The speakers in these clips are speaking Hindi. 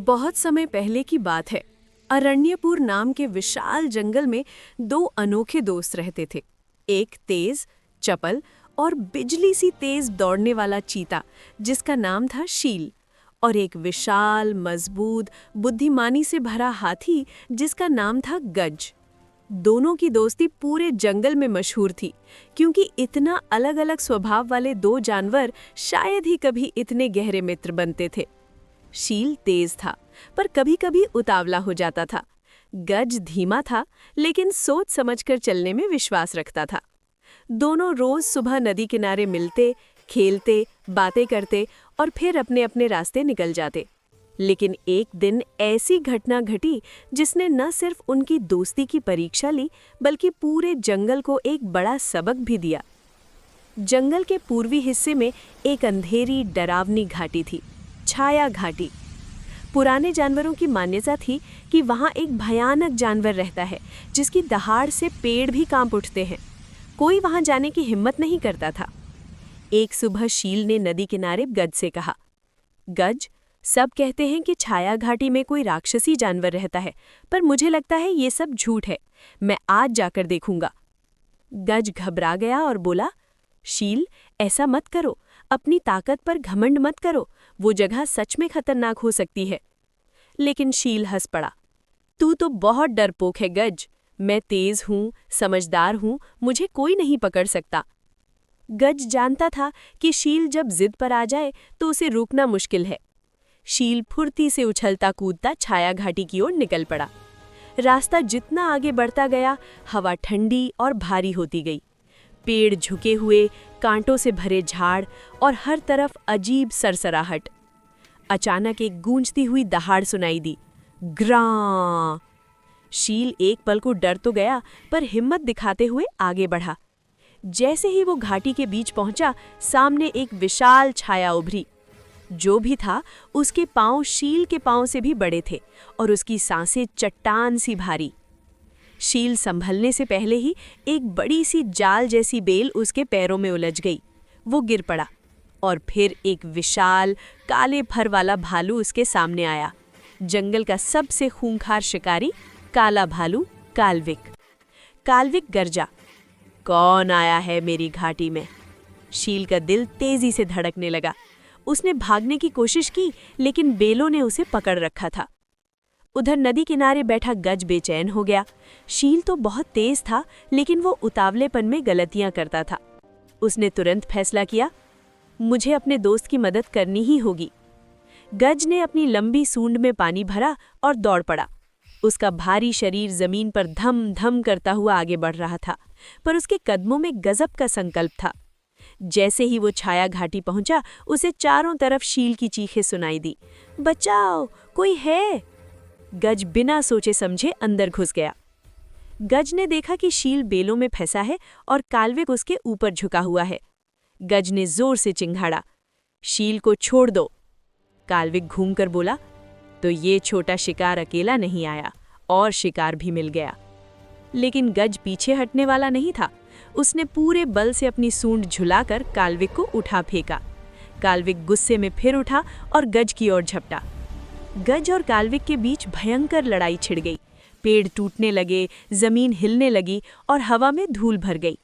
बहुत समय पहले की बात है। अरण्यपुर नाम के विशाल जंगल में दो अनोखे दोस्त रहते थे। एक तेज, चपल और बिजली सी तेज दौड़ने वाला चीता जिसका नाम था शील, और एक विशाल, मजबूत, बुद्धिमानी से भरा हाथी जिसका नाम था गज। दोनों की दोस्ती पूरे जंगल में मशहूर थी, क्योंकि इतना अलग-अलग स्वभाव वाले दो जानवर शायद ही कभी इतने गहरे मित्र बनते थे। शील तेज था, पर कभी-कभी उतावला हो जाता था। गज धीमा था, लेकिन सोच समझकर चलने में विश्वास रखता था। दोनों रोज सुबह नदी किनारे मिलते, खेलते, बातें करते और फिर अपने अपने रास्ते निकल जाते। लेकिन एक दिन ऐसी घटना घटी जिसने न सिर्फ उनकी दोस्ती की परीक्षा ली, बल्कि पूरे जंगल को एक बड़ा सबक भी दिया। जंगल के पूर्वी हिस्से में एक अंधेरी, डरावनी घाटी थी, छाया घाटी। पुराने जानवरों की मान्यता थी कि वहां एक भयानक जानवर रहता है जिसकी दहाड़ से पेड़ भी कांप उठते हैं। कोई वहां जाने की हिम्मत नहीं करता था। एक सुबह शील ने नदी किनारे गज से कहा, गज, सब कहते हैं कि छाया घाटी में कोई राक्षसी जानवर रहता है, पर मुझे लगता है ये सब झूठ है। मैं आज जाकर देखूंगा। गज घबरा गया और बोला, शील, ऐसा मत करो, अपनी ताकत पर घमंड मत करो, वो जगह सच में खतरनाक हो सकती है। लेकिन शील हंस पड़ा, तू तो बहुत डरपोक है गज। मैं तेज हूँ, समझदार हूँ, मुझे कोई नहीं पकड़ सकता। गज जानता था कि शील जब जिद पर आ जाए तो उसे रोकना मुश्किल है। शील फुर्ती से उछलता कूदता छाया घाटी की ओर निकल पड़ा। रास्ता जितना आगे बढ़ता गया, हवा ठंडी और भारी होती गई। पेड़ झुके हुए, कांटों से भरे झाड़ और हर तरफ अजीब सरसराहट। अचानक एक गूंजती हुई दहाड़ सुनाई दी, ग्रां। शील एक पल को डर तो गया, पर हिम्मत दिखाते हुए आगे बढ़ा। जैसे ही वो घाटी के बीच पहुंचा, सामने एक विशाल छाया उभरी। जो भी था, उसके पांव शील के पांव से भी बड़े थे और उसकी सांसें चट्टान सी भारी। शील संभलने से पहले ही एक बड़ी सी जाल जैसी बेल उसके पैरों में उलझ गई। वो गिर पड़ा और फिर एक विशाल, काले फर वाला भालू उसके सामने आया। जंगल का सबसे खूंखार शिकारी, काला भालू काल्विक। काल्विक गरजा, कौन आया है मेरी घाटी में? शील का दिल तेजी से धड़कने लगा। उसने भागने की कोशिश की, लेकिन बेलों ने उसे पकड़ रखा था। उधर नदी किनारे बैठा गज बेचैन हो गया। शील तो बहुत तेज था, लेकिन वो उतावलेपन में गलतियां करता था। उसने तुरंत फैसला किया, मुझे अपने दोस्त की मदद करनी ही होगी। गज ने अपनी लंबी सूंड में पानी भरा और दौड़ पड़ा। उसका भारी शरीर जमीन पर धम धम करता हुआ आगे बढ़ रहा था, पर उसके कदमों में गजब का संकल्प था। जैसे ही वो छाया घाटी पहुंचा, उसे चारों तरफ शील की चीखें सुनाई दी, बचाओ, कोई है। गज बिना सोचे समझे अंदर घुस गया। गज ने देखा कि शील बेलों में फंसा है और काल्विक उसके ऊपर झुका हुआ है। गज ने जोर से चिंघाड़ा, शील को छोड़ दो। काल्विक घूमकर बोला, तो ये छोटा शिकार अकेला नहीं आया, और शिकार भी मिल गया। लेकिन गज पीछे हटने वाला नहीं था। उसने पूरे बल से अपनी सूंड झुलाकर काल्विक को उठा फेंका। काल्विक गुस्से में फिर उठा और गज की ओर झपटा। गज और काल्विक के बीच भयंकर लड़ाई छिड़ गई। पेड़ टूटने लगे, जमीन हिलने लगी और हवा में धूल भर गई।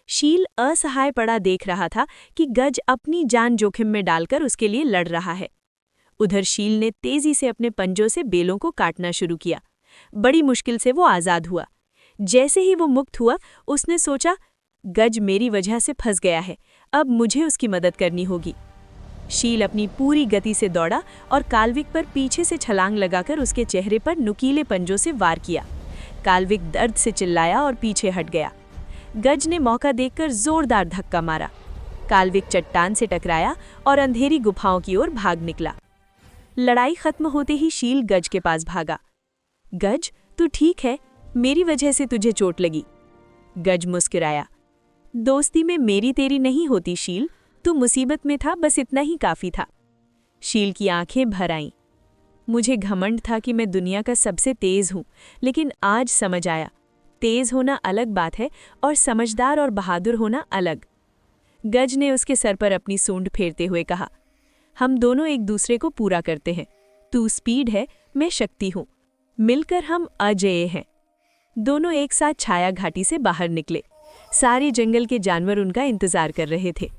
शील असहाय पड़ा देख रहा था कि गज अपनी जान जोखिम में डालकर उसके लिए लड़ रहा है। उधर शील ने तेजी से अपने पंजों से बेलों को काटना शुरू किया। बड़ी मुश्किल से वो आजाद हुआ। जैसे ही वो मुक्त हुआ, उसने सोचा, गज मेरी वजह से फंस गया है, अब मुझे उसकी मदद करनी होगी। शील अपनी पूरी गति से दौड़ा और काल्विक पर पीछे से छलांग लगाकर उसके चेहरे पर नुकीले पंजों से वार किया। काल्विक दर्द से चिल्लाया और पीछे हट गया। गज ने मौका देखकर जोरदार धक्का मारा। काल्विक चट्टान से टकराया और अंधेरी गुफाओं की ओर भाग निकला। लड़ाई खत्म होते ही शील गज के पास भागा। गज, तू ठीक है? मेरी वजह से तुझे चोट लगी। गज मुस्कुराया, दोस्ती में मेरी तेरी नहीं होती शील, तू मुसीबत में था, बस इतना ही काफी था। शील की आंखें भर आईं। मुझे घमंड था कि मैं दुनिया का सबसे तेज हूं, लेकिन आज समझ आया, तेज होना अलग बात है और समझदार और बहादुर होना अलग। गज ने उसके सर पर अपनी सूंड फेरते हुए कहा, हम दोनों एक दूसरे को पूरा करते हैं। तू स्पीड है, मैं शक्ति हूँ। मिलकर हम अजेय हैं। दोनों एक साथ छाया घाटी से बाहर निकले। सारे जंगल के जानवर उनका इंतजार कर रहे थे।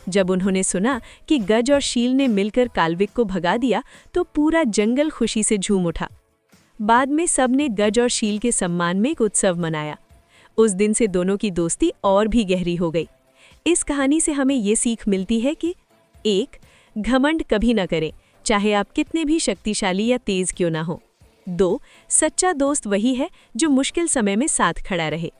जब उन्होंने सुना कि गज और शील ने मिलकर काल्विक को भगा दिया तो पूरा जंगल खुशी से झूम उठा। बाद में सबने गज और शील के सम्मान में एक उत्सव मनाया। उस दिन से दोनों की दोस्ती और भी गहरी हो गई। इस कहानी से हमें ये सीख मिलती है कि 1. घमंड कभी न करें, चाहे आप कितने भी शक्तिशाली या तेज क्यों ना हो। 2. सच्चा दोस्त वही है जो मुश्किल समय में साथ खड़ा रहे।